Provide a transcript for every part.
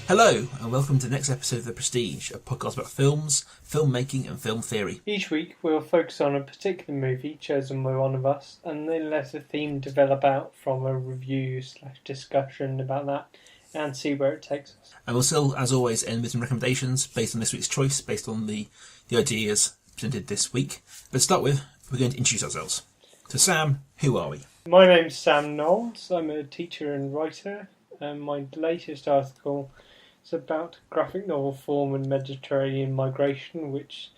Hello, and welcome to the next episode of The Prestige, a podcast about films, filmmaking and film theory. Each week we'll focus on a particular movie chosen by one of us and then let a theme develop out from a review/discussion about that and see where it takes us. And we'll still, as always, end with some recommendations based on this week's choice, based on the ideas presented this week. But to start with, we're going to introduce ourselves. So Sam, who are we? My name's Sam Knowles. I'm a teacher and writer, and my latest article is about graphic novel form and Mediterranean migration, which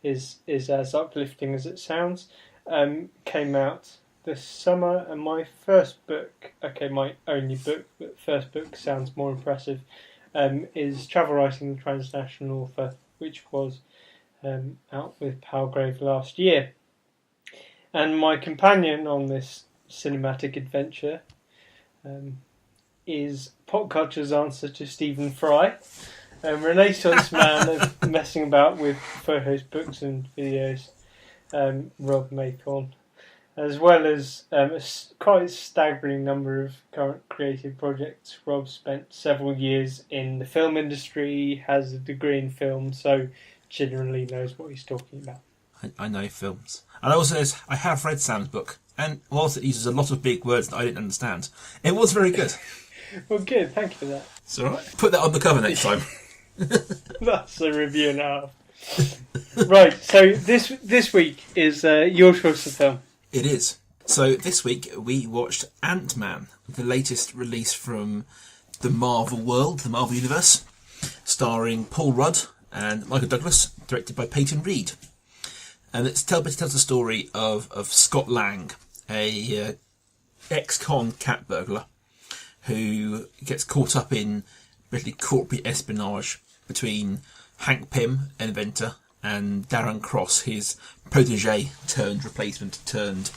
is as uplifting as it sounds. Came out this summer, and my first book, my only book, but first book sounds more impressive, is Travel Writing the Transnational Author, which was out with Palgrave last year. And my companion on this cinematic adventure is pop culture's answer to Stephen Fry, a Renaissance man of messing about with photos, books and videos, Rob Maythorn, as well as a quite staggering number of current creative projects. Rob spent several years in the film industry, has a degree in film, so generally knows what he's talking about. I know films. And also, I have read Sam's book, and whilst it uses a lot of big words that I didn't understand, it was very good. Well, good, thank you for that. It's alright. Put that on the cover next time. That's a review and a half. Right, so this week is your choice of film. It is. So this week we watched Antman, the latest release from the Marvel world, the Marvel universe, starring Paul Rudd and Michael Douglas, directed by Peyton Reed. And it tells the story of Scott Lang, a ex-con cat burglar, who gets caught up in basically corporate espionage between Hank Pym, an inventor, and Darren Cross, his protege turned replacement turned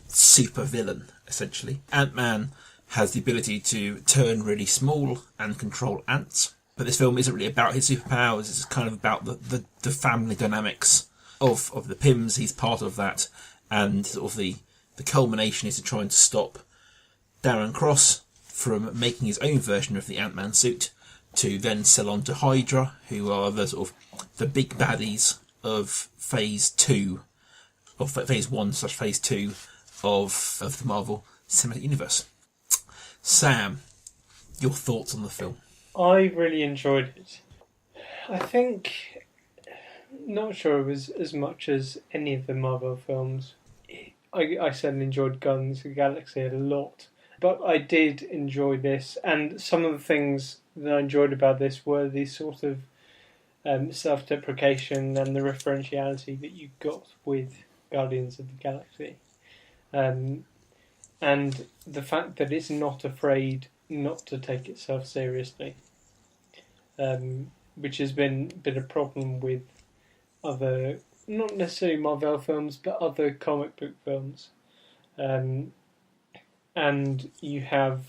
super villain, essentially. Ant-Man has the ability to turn really small and control ants, but this film isn't really about his superpowers. It's kind of about the family dynamics of the Pyms. He's part of that, and sort of the culmination is to try and stop Darren Cross from making his own version of the Ant-Man suit to then sell on to Hydra, who are the sort of the big baddies of phase 2, or phase 1/phase 2 of the Marvel Cinematic Universe. Sam, your thoughts on the film? I really enjoyed it. I think, not sure it was as much as any of the Marvel films. I certainly enjoyed Guardians of the Galaxy a lot. But I did enjoy this, and some of the things that I enjoyed about this were the sort of self-deprecation and the referentiality that you got with Guardians of the Galaxy. And the fact that it's not afraid not to take itself seriously, which has been a problem with other, not necessarily Marvel films, but other comic book films. And you have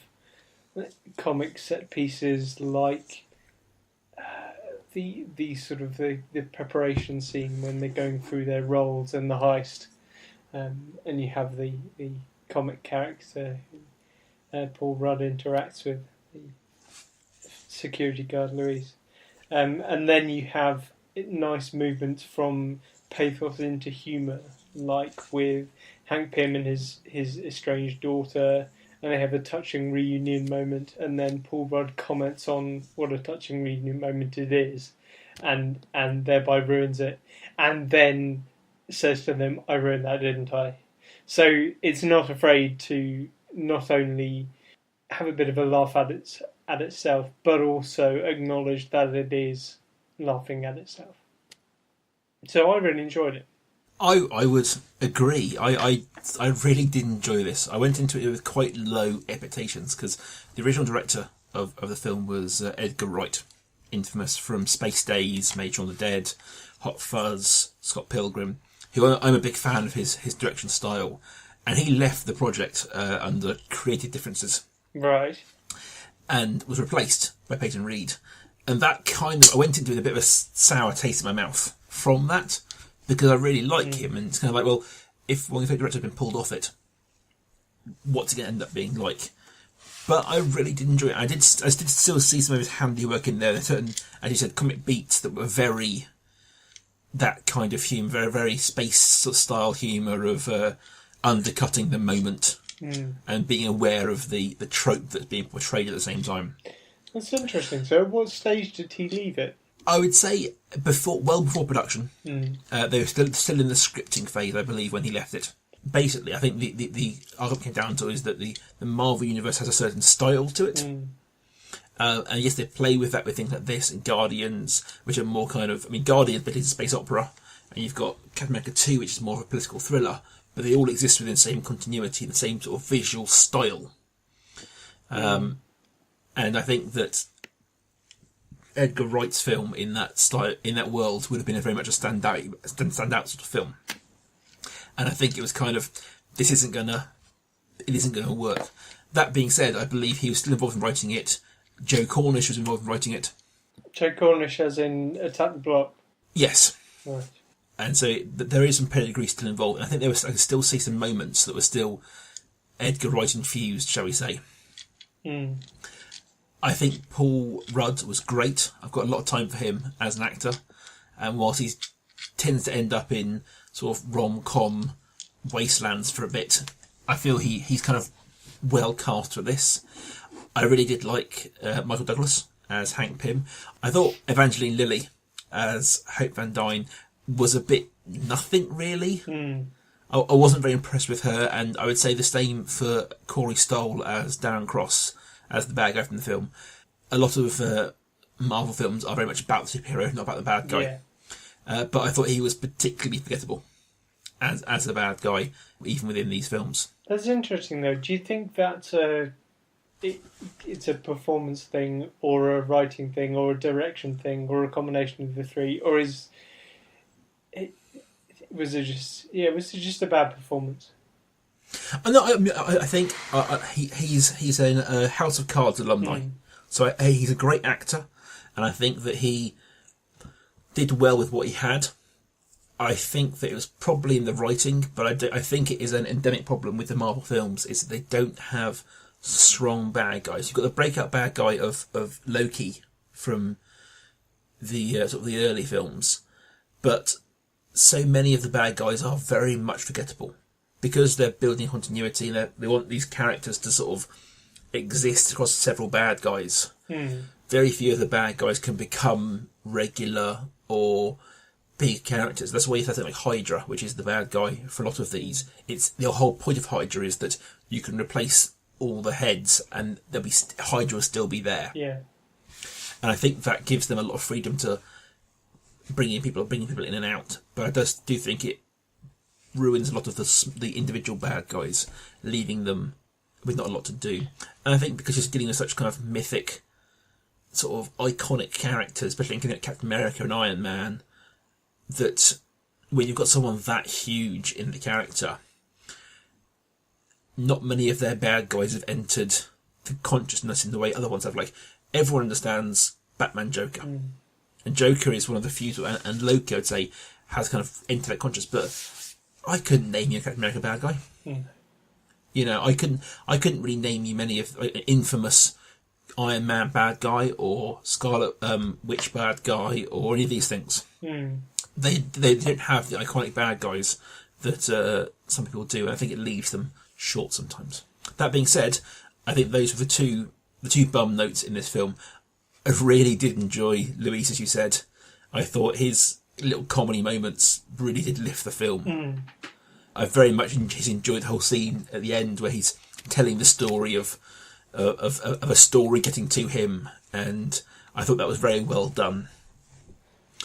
comic set pieces like the sort of the preparation scene when they're going through their roles and the heist, and you have the comic character Paul Rudd interacts with, the security guard Louise, and then you have nice movements from pathos into humour, like with Hank Pym and his estranged daughter, and they have a touching reunion moment, and then Paul Rudd comments on what a touching reunion moment it is, and thereby ruins it, and then says to them, "I ruined that, didn't I?" So it's not afraid to not only have a bit of a laugh at itself, but also acknowledge that it is laughing at itself. So I really enjoyed it. I would agree. I really did enjoy this. I went into it with quite low expectations because the original director of the film was Edgar Wright, infamous from Space Days, Made Shaun of the Dead, Hot Fuzz, Scott Pilgrim, who I'm a big fan of his direction style. And he left the project under creative differences. Right. And was replaced by Peyton Reed. And that kind of, I went into it with a bit of a sour taste in my mouth from that, because I really like him, and it's kind of like, well, if one of your favourite directors had been pulled off it, what's it going to end up being like? But I really did enjoy it. I did still see some of his handiwork in there. There are certain, as you said, comic beats that were very that kind of humour, very, very space style humour of undercutting the moment and being aware of the trope that's being portrayed at the same time. That's interesting. So at what stage did he leave it? I would say well before production. They were still in the scripting phase, I believe, when he left it. Basically, I think the argument came down to is that the Marvel Universe has a certain style to it. And yes, they play with that with things like this and Guardians, which are more kind of... I mean, Guardians, but it's a space opera. And you've got Captain America 2, which is more of a political thriller. But they all exist within the same continuity, the same sort of visual style. And I think that Edgar Wright's film in that style, in that world, would have been very much a standout sort of film. And I think it was kind of, it isn't going to work. That being said, I believe he was still involved in writing it. Joe Cornish was involved in writing it. Joe Cornish as in Attack the Block? Yes. Right. And so there is some pedigree still involved. And I think I could still see some moments that were still Edgar Wright infused, shall we say. I think Paul Rudd was great. I've got a lot of time for him as an actor. And whilst he tends to end up in sort of rom-com wastelands for a bit, I feel he's kind of well cast for this. I really did like Michael Douglas as Hank Pym. I thought Evangeline Lilly as Hope Van Dyne was a bit nothing, really. I wasn't very impressed with her, and I would say the same for Corey Stoll as Darren Cross, as the bad guy from the film. A lot of Marvel films are very much about the superhero, not about the bad guy. But I thought he was particularly forgettable as the bad guy, even within these films. That's interesting, though. Do you think that's it's a performance thing, or a writing thing, or a direction thing, or a combination of the three, or was it just a bad performance? I think he's a House of Cards alumni, so he's a great actor, and I think that he did well with what he had. I think that it was probably in the writing, but I think it is an endemic problem with the Marvel films, is that they don't have strong bad guys. You've got the breakout bad guy of Loki from the sort of the early films, but so many of the bad guys are very much forgettable because they're building continuity and they want these characters to sort of exist across several bad guys. Very few of the bad guys can become regular or big characters. That's why you have something like Hydra, which is the bad guy for a lot of these. It's the whole point of Hydra is that you can replace all the heads and Hydra will still be there. Yeah. And I think that gives them a lot of freedom to bringing people in and out. But I just do think it ruins a lot of the individual bad guys, leaving them with not a lot to do. And I think because you're getting such kind of mythic, sort of iconic characters, especially in Captain America and Iron Man, that when you've got someone that huge in the character, not many of their bad guys have entered the consciousness in the way other ones have. Like, everyone understands Batman Joker. And Joker is one of the few, and Loki, I would say, has kind of entered that conscious, but I couldn't name you a Captain America bad guy. You know, I couldn't really name you many of infamous Iron Man bad guy or Scarlet Witch bad guy or any of these things. They don't have the iconic bad guys that some people do, and I think it leaves them short sometimes. That being said, I think those were the two bum notes in this film. I really did enjoy Luis, as you said. I thought his little comedy moments really did lift the film. I very much enjoyed the whole scene at the end where he's telling the story of a story getting to him, and I thought that was very well done.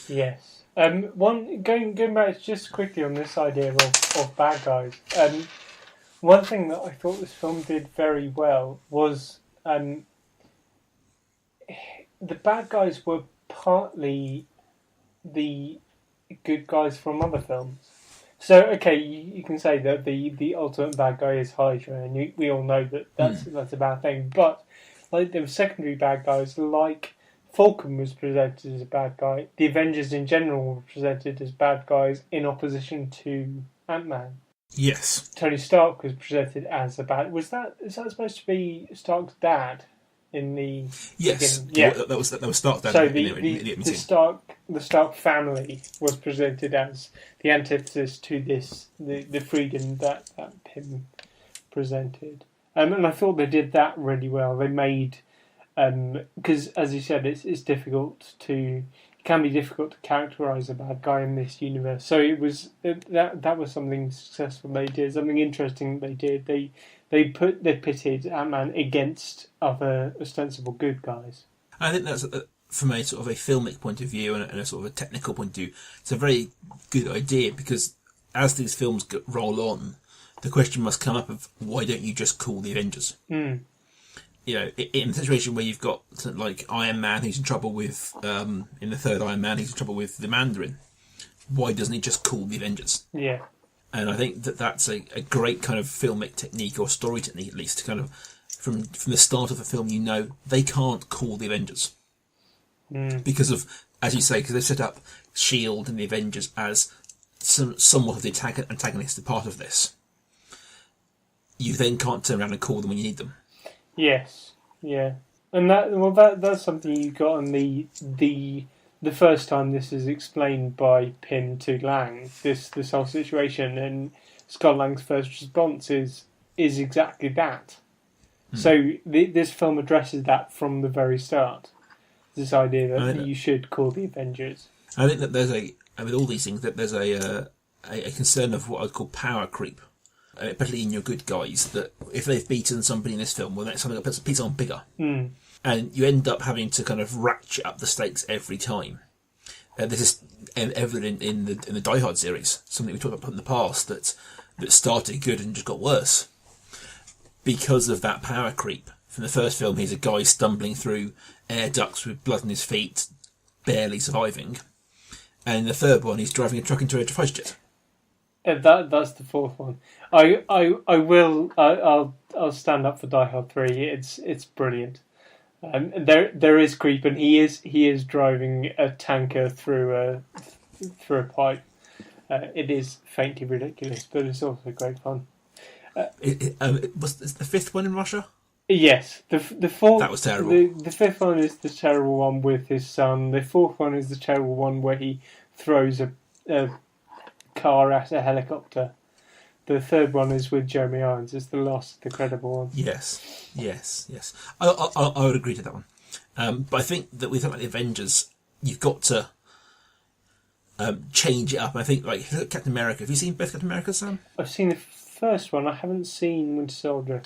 Yes. Going back just quickly on this idea of bad guys. One thing that I thought this film did very well was the bad guys were partly the good guys from other films. So, okay, you can say that the ultimate bad guy is Hydra, and we all know that that's a bad thing. But like there were secondary bad guys like Falcon was presented as a bad guy. The Avengers in general were presented as bad guys in opposition to Ant-Man. Yes. Tony Stark was presented as a bad. Is that supposed to be Stark's dad in the Yes. beginning? Yeah, that was Stark's dad. So in the the Stark family was presented as the antithesis to the freedom that Pym presented, and I thought they did that really well. They made because, as you said, it can be difficult to characterize a bad guy in this universe. So it was that was something successful they did, something interesting they did. They pitted Ant-Man against other ostensible good guys. I think that's from a sort of a filmic point of view and a sort of a technical point of view. It's a very good idea because as these films roll on, the question must come up of why don't you just call the Avengers? Mm. You know, in a situation where you've got like Iron Man who's in trouble with, in the third Iron Man, he's in trouble with the Mandarin. Why doesn't he just call the Avengers? Yeah. And I think that's a great kind of filmic technique or story technique, at least, to kind of from the start of the film, you know, they can't call the Avengers because of, as you say, because they've set up Shield and the Avengers as somewhat of the antagonistic part of this. You then can't turn around and call them when you need them. Yes, yeah, and that's something you got on the first time this is explained by Pym to Lang. This whole situation, and Scott Lang's first response is exactly that. So this film addresses that from the very start. This idea that you should call the Avengers. I think that there's with all these things that there's a concern of what I'd call power creep. Particularly in your good guys, that if they've beaten somebody in this film, well, that's something that puts a piece on bigger. And you end up having to kind of ratchet up the stakes every time. This is evident in the Die Hard series, something we talked about in the past that started good and just got worse. Because of that power creep. From the first film, he's a guy stumbling through air ducts with blood on his feet, barely surviving. And in the third one, he's driving a truck into a fighter jet. That's the fourth one. I'll stand up for Die Hard 3. It's brilliant. There is creep, and he is driving a tanker through a pipe. It is faintly ridiculous, but it's also great fun. Was the fifth one in Russia? Yes, the fourth. That was terrible. The fifth one is the terrible one with his son. The fourth one is the terrible one where he throws a car at a helicopter. The third one is with Jeremy Irons. It's the last, the credible one. Yes. I would agree to that one. But I think that we talk about the Avengers, you've got to change it up. And I think, like, Captain America. Have you seen both Captain America, Sam? I've seen the first one. I haven't seen Winter Soldier.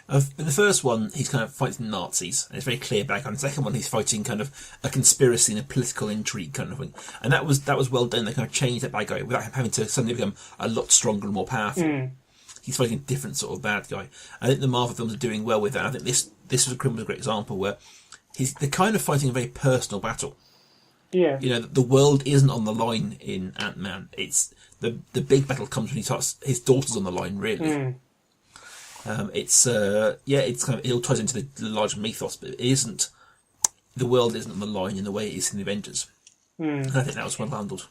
In the first one, he's kind of fighting Nazis, and it's very clear back. On the second one, he's fighting kind of a conspiracy and a political intrigue kind of thing, and that was well done. They kind of changed that bad guy without him having to suddenly become a lot stronger and more powerful. He's fighting a different sort of bad guy. I think the Marvel films are doing well with that. I think this was a great example where they're kind of fighting a very personal battle. Yeah, you know, the world isn't on the line in Ant-Man. It's the big battle comes when his daughter's on the line, really. It's kind of, it all ties into the larger mythos, but it isn't. The world isn't on the line in the way it is in the Avengers. And I think that was well handled.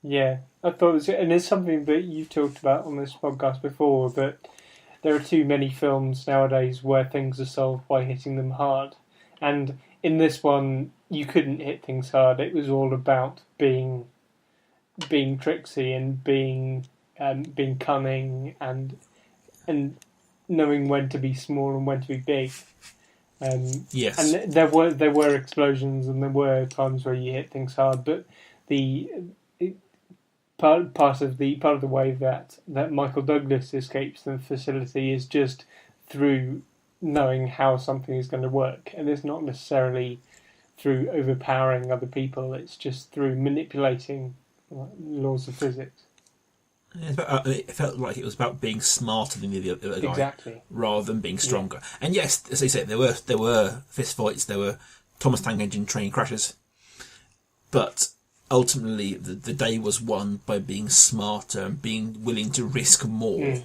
Yeah, I thought it was, and it's something that you've talked about on this podcast before, that there are too many films nowadays where things are solved by hitting them hard. And in this one, you couldn't hit things hard. It was all about being tricksy and being cunning and knowing when to be small and when to be big. Yes. And there were explosions and there were times where you hit things hard, but part of the way that Michael Douglas escapes the facility is just through knowing how something is going to work, and it's not necessarily through overpowering other people. It's just through manipulating laws of physics. It felt like it was about being smarter than the other guy, exactly, rather than being stronger. Yeah. And yes, as I said, there were fist fights, there were Thomas Tank Engine train crashes, but ultimately the day was won by being smarter and being willing to risk more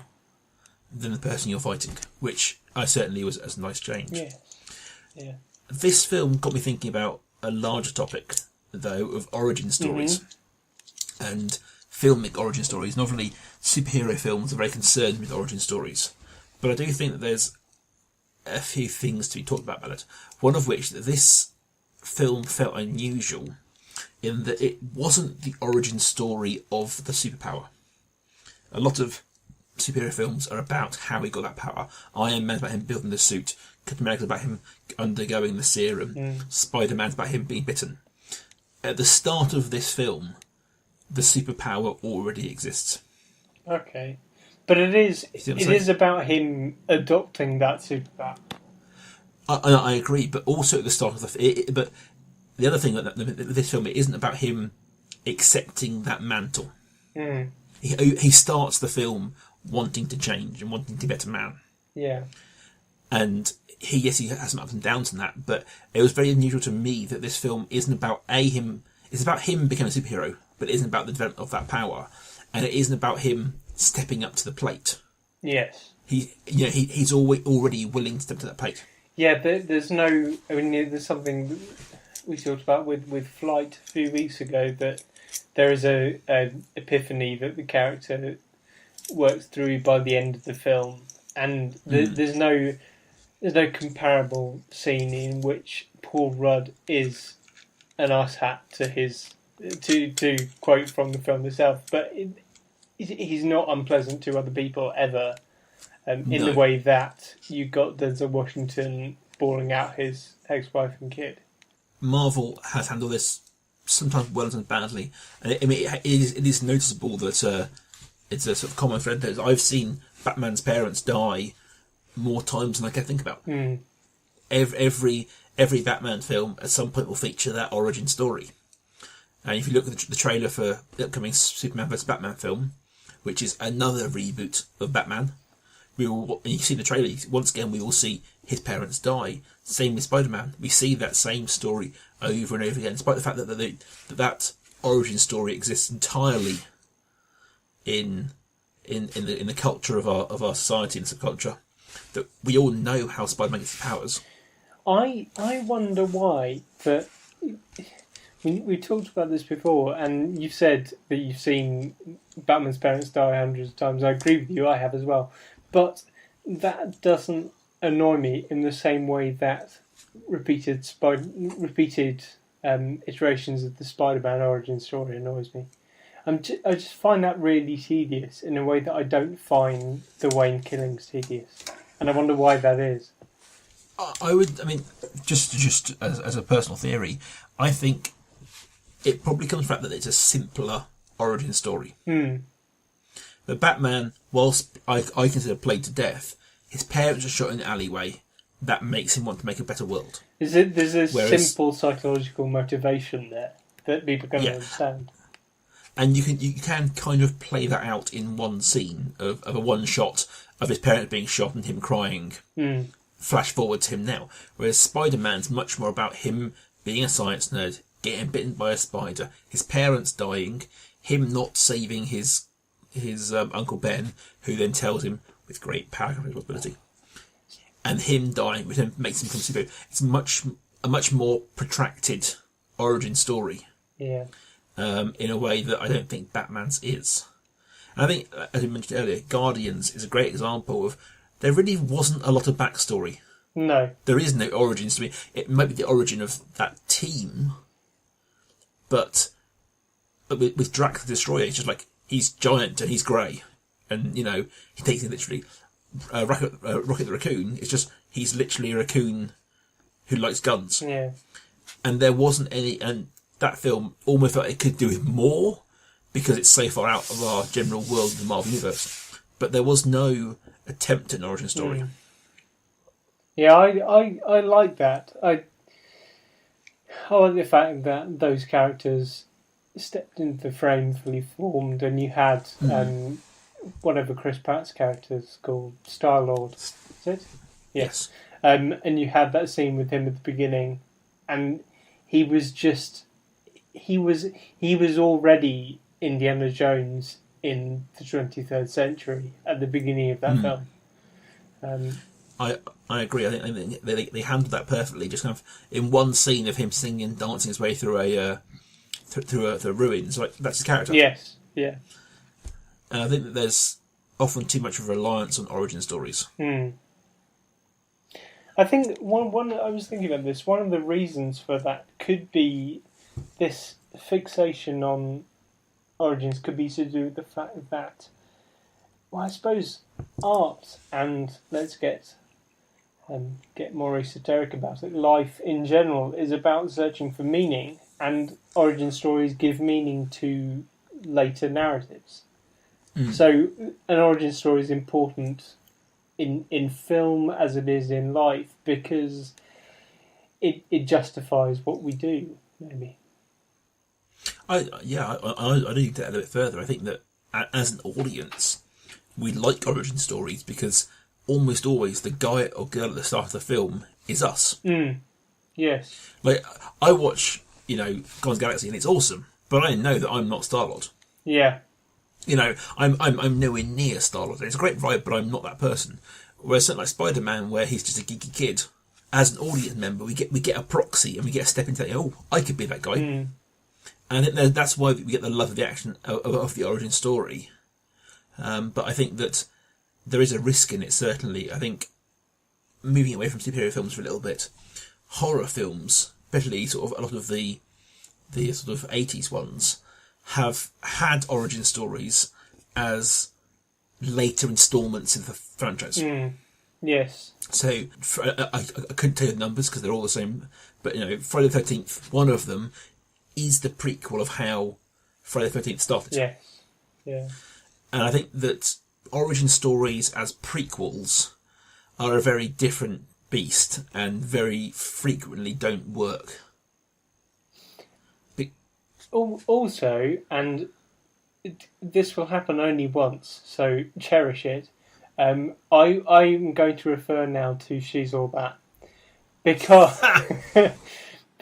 than the person you're fighting, which I certainly was a nice change. Yeah. This film got me thinking about a larger topic, though, of origin stories. And filmic origin stories. Not only superhero films are very concerned with origin stories, but I do think that there's a few things to be talked about it. One of which, that this film felt unusual in that it wasn't the origin story of the superpower. A lot of superhero films are about how he got that power. Iron Man's about him building the suit. Captain America's about him undergoing the serum. Spider-Man's about him being bitten. At the start of this film, the superpower already exists. Okay. But it is about him adopting that superpower. I agree, but also at the start of but the other thing that this film, it isn't about him accepting that mantle. He starts the film wanting to change and wanting to be a better man. Yeah. And he has some ups and downs in that, but it was very unusual to me that this film isn't about him. It's about him becoming a superhero, but it isn't about the development of that power, and it isn't about him stepping up to the plate. Yes. He's already willing to step to that plate. Yeah, there's no. I mean, there's something we talked about with Flight a few weeks ago, that there is a epiphany that the character works through by the end of the film, and there's no comparable scene in which Paul Rudd is an asshat to his to quote from the film itself, but he's not unpleasant to other people ever. In the way that you got Denzel Washington bawling out his ex-wife and kid. Marvel has handled this sometimes well and badly. I mean, it is noticeable that it's a sort of common thread that I've seen Batman's parents die more times than I can think about. Every Batman film at some point will feature that origin story. And if you look at the trailer for the upcoming Superman vs. Batman film, which is another reboot of Batman, and you see the trailer, once again we will see his parents die. Same with Spider-Man. We see that same story over and over again, despite the fact that origin story exists entirely in the culture of our society and subculture. That we all know how Spider-Man gets his powers. I wonder why, but we talked about this before, and you've said that you've seen Batman's parents die hundreds of times. I agree with you, I have as well. But that doesn't annoy me in the same way that repeated iterations of the Spider-Man origin story annoys me. I just find that really tedious in a way that I don't find the Wayne killings tedious, and I wonder why that is. Just as a personal theory, I think it probably comes from the fact that it's a simpler origin story. But Batman, whilst I consider played to death, his parents are shot in an alleyway. That makes him want to make a better world. There's a simple psychological motivation there that people can understand. And you can kind of play that out in one scene of a one shot of his parents being shot and him crying. Flash forward to him now. Whereas Spider-Man's much more about him being a science nerd, getting bitten by a spider, his parents dying, him not saving his Uncle Ben, who then tells him, with great power comes responsibility, and him dying, which then makes him come superhero. It's a much more protracted origin story. Yeah. In a way that I don't think Batman's is. And I think, as we mentioned earlier, Guardians is a great example of there really wasn't a lot of backstory. No. There is no origin story. It might be the origin of that team, but with Drax the Destroyer, it's just like, he's giant and he's grey, and he takes it literally. Rocket the Raccoon, it's just he's literally a raccoon who likes guns. Yeah. And there wasn't any, and that film almost felt it could do with more because it's so far out of our general world of the Marvel Universe. But there was no attempt at an origin story. Yeah, I like that. I like the fact that those characters stepped into the frame fully formed, and you had whatever Chris Pratt's character is called, Star-Lord, is it? Yes. And you had that scene with him at the beginning, and he was already Indiana Jones in the 23rd century at the beginning of that film. I I agree. I think they handled that perfectly. Just kind of in one scene of him singing and dancing his way through the ruins. Like, that's his character. Yes. Yeah. And I think that there's often too much of a reliance on origin stories. I think one I was thinking about this. One of the reasons for that could be this fixation on origins could be to do with the fact that, well, I suppose art, and let's get more esoteric about it, life in general is about searching for meaning, and origin stories give meaning to later narratives. So an origin story is important in film as it is in life because it justifies what we do, maybe. I do need to add a bit further. I think that as an audience, we like origin stories because almost always the guy or girl at the start of the film is us. Yes. Like, I watch, Guardians Galaxy and it's awesome, but I know that I'm not Star-Lord. Yeah. I'm nowhere near Star-Lord. It's a great ride, but I'm not that person. Whereas something like Spider-Man, where he's just a geeky kid, as an audience member, we get a proxy and we get a step into that. Oh, I could be that guy. And I think that's why we get the love of the action of the origin story. But I think that there is a risk in it. Certainly, I think moving away from superhero films for a little bit, horror films, especially sort of a lot of the sort of 80s ones, have had origin stories as later instalments in the franchise. Yes. So I couldn't tell you the numbers because they're all the same, but Friday the 13th, one of them is the prequel of how Friday the 13th started. Yes. Yeah. And I think that origin stories as prequels are a very different beast and very frequently don't work. Also, and this will happen only once, so cherish it. I'm going to refer now to She's All That because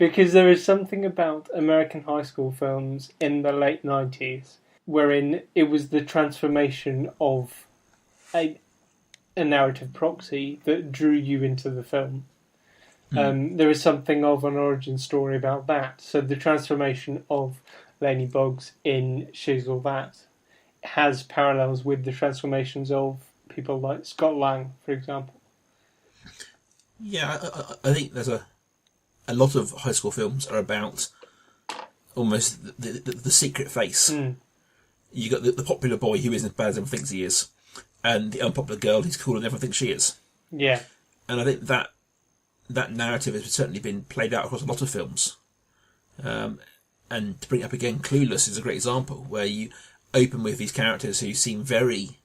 because there is something about American high school films in the late 90s wherein it was the transformation of a narrative proxy that drew you into the film. There is something of an origin story about that. So the transformation of Laney Boggs in She's All That has parallels with the transformations of people like Scott Lang, for example. Yeah, I think there's a lot of high school films are about almost the secret face. You got the popular boy who isn't as bad as everyone thinks he is, and the unpopular girl who's cooler than everyone thinks she is. Yeah. And I think that narrative has certainly been played out across a lot of films. And to bring it up again, Clueless is a great example, where you open with these characters who seem very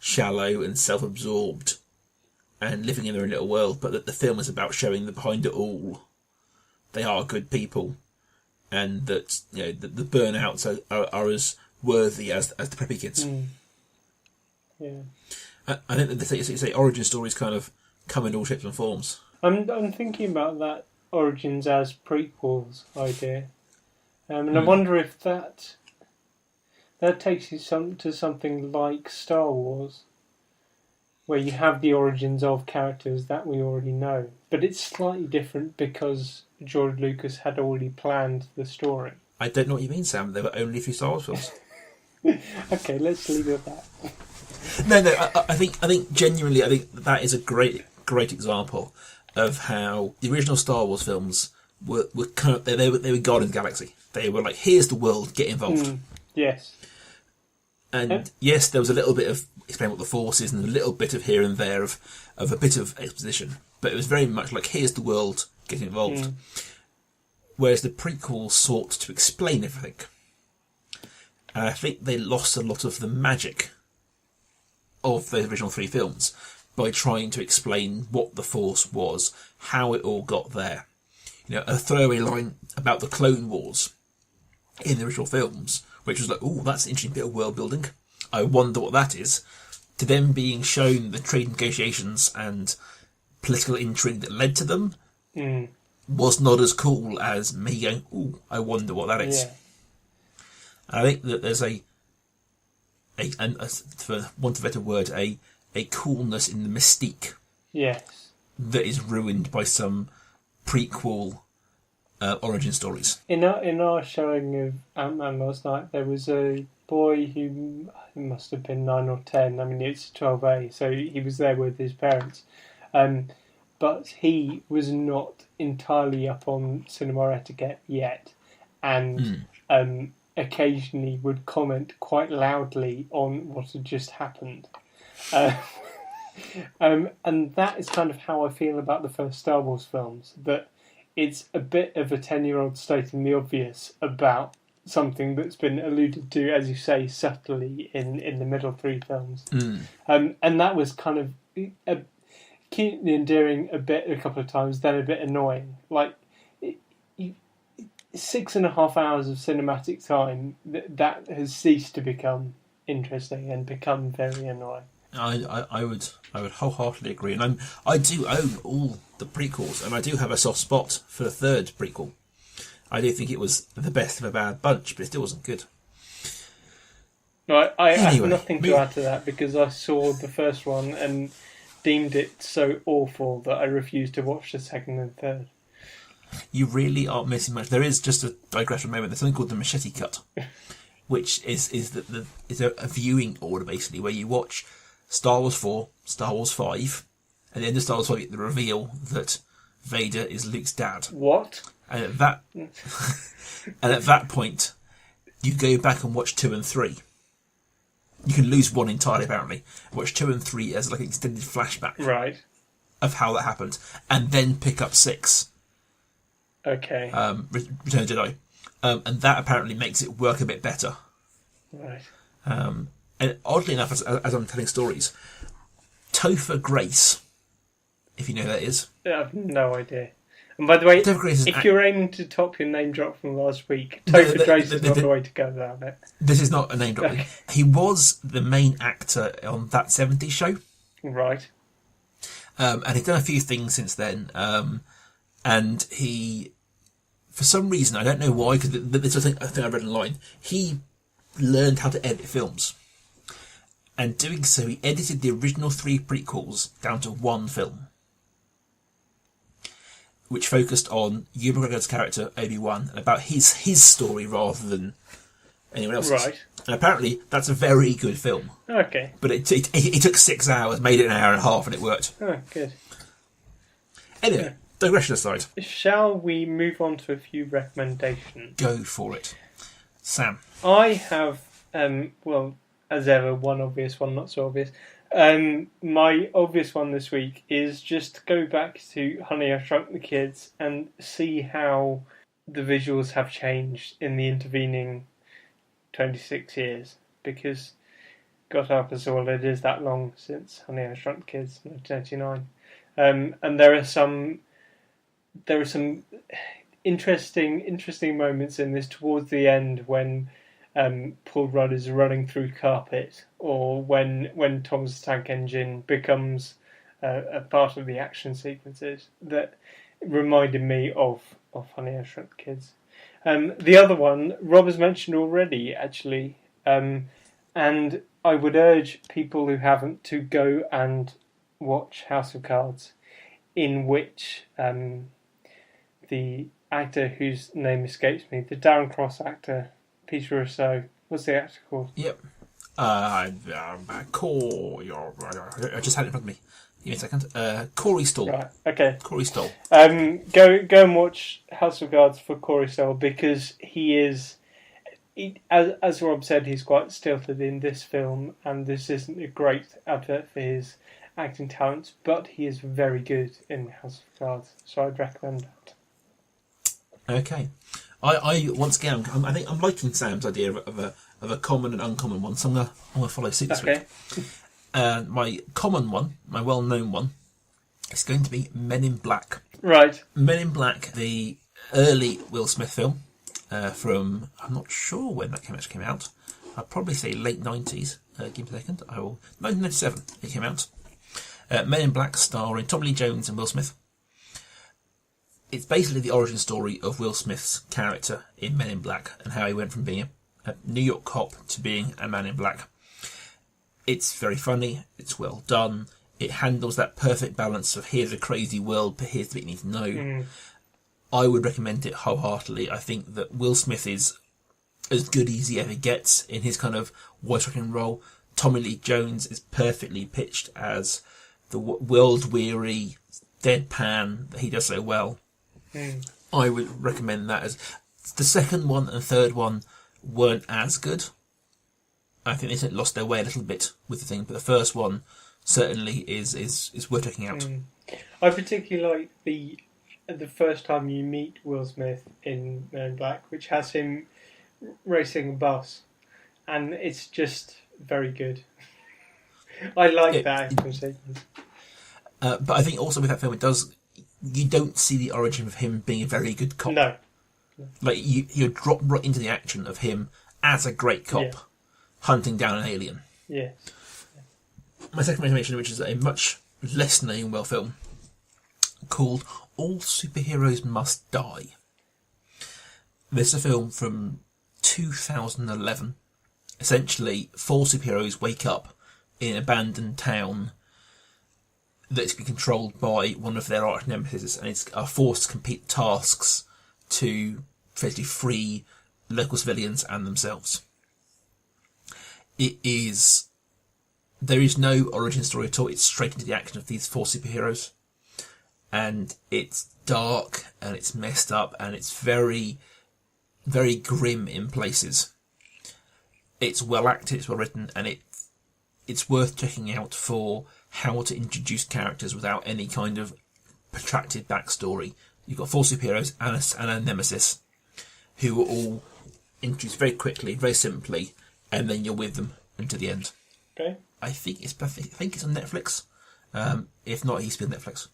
shallow and self-absorbed and living in their own little world, but that the film is about showing that behind it all, they are good people, and that the burnouts are as worthy as the preppy kids. Yeah. I think that they say origin stories kind of come in all shapes and forms. I'm thinking about that origins as prequels idea, and I wonder if that takes you to something like Star Wars, where you have the origins of characters that we already know, but it's slightly different because George Lucas had already planned the story. I don't know what you mean, Sam. There were only a few Star Wars films. Okay, let's leave it at that. No. I think genuinely, I think that is a great example of how the original Star Wars films were kind of they were Guardians of the Galaxy. They were like, here's the world, get involved. Yes. And yes, there was a little bit of explain what the Force is and a little bit of here and there of a bit of exposition, but it was very much like, here's the world, get involved. Whereas the prequels sought to explain everything. And I think they lost a lot of the magic of the original three films by trying to explain what the Force was, how it all got there. A throwaway line about the Clone Wars in the original films, which was like, oh, that's an interesting bit of world building. I wonder what that is. To them being shown the trade negotiations and political intrigue that led to them was not as cool as me going, oh, I wonder what that is. Yeah. I think that there's a for want of a better word, a coolness in the mystique. Yes. that is ruined by some prequel origin stories. In our showing of Ant-Man last night, there was a boy who must have been 9 or 10. I mean, it's 12A, so he was there with his parents. But he was not entirely up on cinema etiquette yet, and occasionally would comment quite loudly on what had just happened. And that is kind of how I feel about the first Star Wars films, that it's a bit of a 10-year-old stating the obvious about something that's been alluded to, as you say, subtly in the middle 3 films. And that was kind of cute and endearing a couple of times, then a bit annoying. Like, 6.5 hours of cinematic time, that has ceased to become interesting and become very annoying. I would wholeheartedly agree, and I do own all the prequels, and I do have a soft spot for the third prequel. I do think it was the best of a bad bunch, but it still wasn't good. No, I have nothing to add to that, because I saw the first one and deemed it so awful that I refused to watch the second and third. You really are missing much. There is, just a digression moment, there's something called the machete cut, which is a viewing order, basically, where you watch Star Wars 4, Star Wars 5, and at the end of Star Wars 5 you get the reveal that Vader is Luke's dad. What? And at that point, you go back and watch 2 and 3. You can lose 1 entirely, apparently. Watch 2 and 3 as like an extended flashback of how that happened, and then pick up 6. Okay. Return of the Jedi. And that apparently makes it work a bit better. Right. And oddly enough, as I'm telling stories, Topher Grace, if you know who that is. I have no idea. And by the way, if you're aiming to top your name drop from last week, Topher Grace is not the way to go about it. This is not a name drop. Okay. He was the main actor on That 70s Show. Right. And he's done a few things since then. And he, for some reason, I don't know why, because this is a thing I read online, he learned how to edit films. And doing so, he edited the original 3 prequels down to 1 film, which focused on Ewan McGregor's character, Obi-Wan, and about his story rather than anyone else's. Right. And apparently, that's a very good film. Okay. But it took 6 hours, made it an hour and a half, and it worked. Oh, good. Anyway, digression aside. Shall we move on to a few recommendations? Go for it. Sam. I have, as ever, one obvious, one not so obvious. My obvious one this week is just go back to Honey, I Shrunk the Kids and see how the visuals have changed in the intervening 26 years. Because, God help us all, it is that long since Honey, I Shrunk the Kids, 1989. And there are some interesting moments in this towards the end when Paul Rudd is running through carpet, or when Tom's tank engine becomes a part of the action sequences that reminded me of Honey, I Shrunk the Kids. The other one Rob has mentioned already, actually, and I would urge people who haven't to go and watch House of Cards, in which the actor whose name escapes me, the Darren Cross actor, Peter Russo. What's the actor called? Yep. I just had it in front of me. Give me a second. Corey Stoll. Right, okay. Corey Stoll. Go and watch House of Cards for Corey Stoll, because he is, as Rob said, he's quite stilted in this film, and this isn't a great advert for his acting talents, but he is very good in House of Cards, so I'd recommend that. Okay. I once again, I think I'm liking Sam's idea of a common and uncommon one, so I'm gonna follow suit this week. My common one, my well-known one, is going to be Men in Black. Right. Men in Black, the early Will Smith film from, I'm not sure when that actually came out. I'll probably say late 90s. Give me a second. 1997 it came out. Men in Black, starring Tommy Lee Jones and Will Smith. It's basically the origin story of Will Smith's character in Men in Black and how he went from being a New York cop to being a man in black. It's very funny, it's well done, it handles that perfect balance of here's a crazy world, but here's the bit you need to know. I would recommend it wholeheartedly. I think that Will Smith is as good as he ever gets in his kind of voice-acting role. Tommy Lee Jones is perfectly pitched as the world-weary deadpan that he does so well. I would recommend that. As the second one and third one weren't as good. I think they lost their way a little bit with the thing, but the first one certainly is worth checking out. I particularly like the first time you meet Will Smith in Men in Black, which has him racing a bus, and it's just very good. I like that action sequence. But I think also with that film, you don't see the origin of him being a very good cop. No. Like you drop right into the action of him as a great cop hunting down an alien. Yes. My second recommendation, which is a much less known well film called All Superheroes Must Die. This is a film from 2011. Essentially, 4 superheroes wake up in an abandoned town that's been controlled by one of their arch nemesis, and are forced to complete tasks to basically free local civilians and themselves. There is no origin story at all. It's straight into the action of these 4 superheroes, and it's dark and it's messed up and it's very, very grim in places. It's well acted, it's well written, and it's worth checking out for how to introduce characters without any kind of protracted backstory. You've got 4 superheroes and a nemesis who are all introduced very quickly, very simply, and then you're with them until the end. Okay. I think it's on Netflix. If not, he's been Netflix.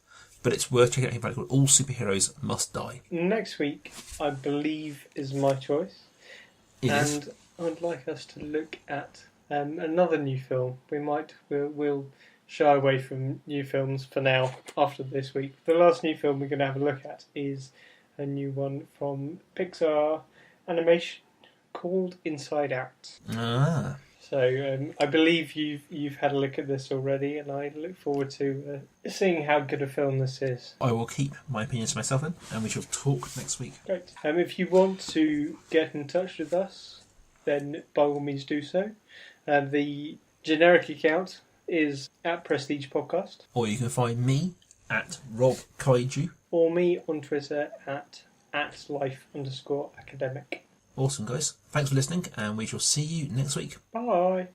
But it's worth checking out. It's called All Superheroes Must Die. Next week, I believe, is my choice. It is. And I'd like us to look at another new film. We'll shy away from new films for now after this week. The last new film we're going to have a look at is a new one from Pixar Animation called Inside Out. Ah. So I believe you've had a look at this already, and I look forward to seeing how good a film this is. I will keep my opinions to myself then, and we shall talk next week. Great. If you want to get in touch with us, then by all means do so. The generic account is at Prestige Podcast. Or you can find me at Rob Kaiju. Or me on Twitter at @life_academic. Awesome, guys. Thanks for listening, and we shall see you next week. Bye.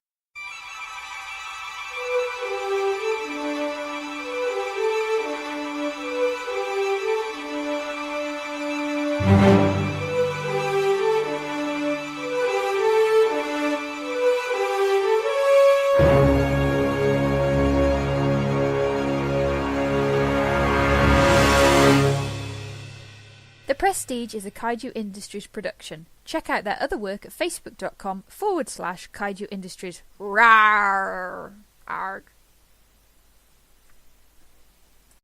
The Prestige is a Kaiju Industries production. Check out their other work at facebook.com/Kaiju Industries. Rawr! Arg.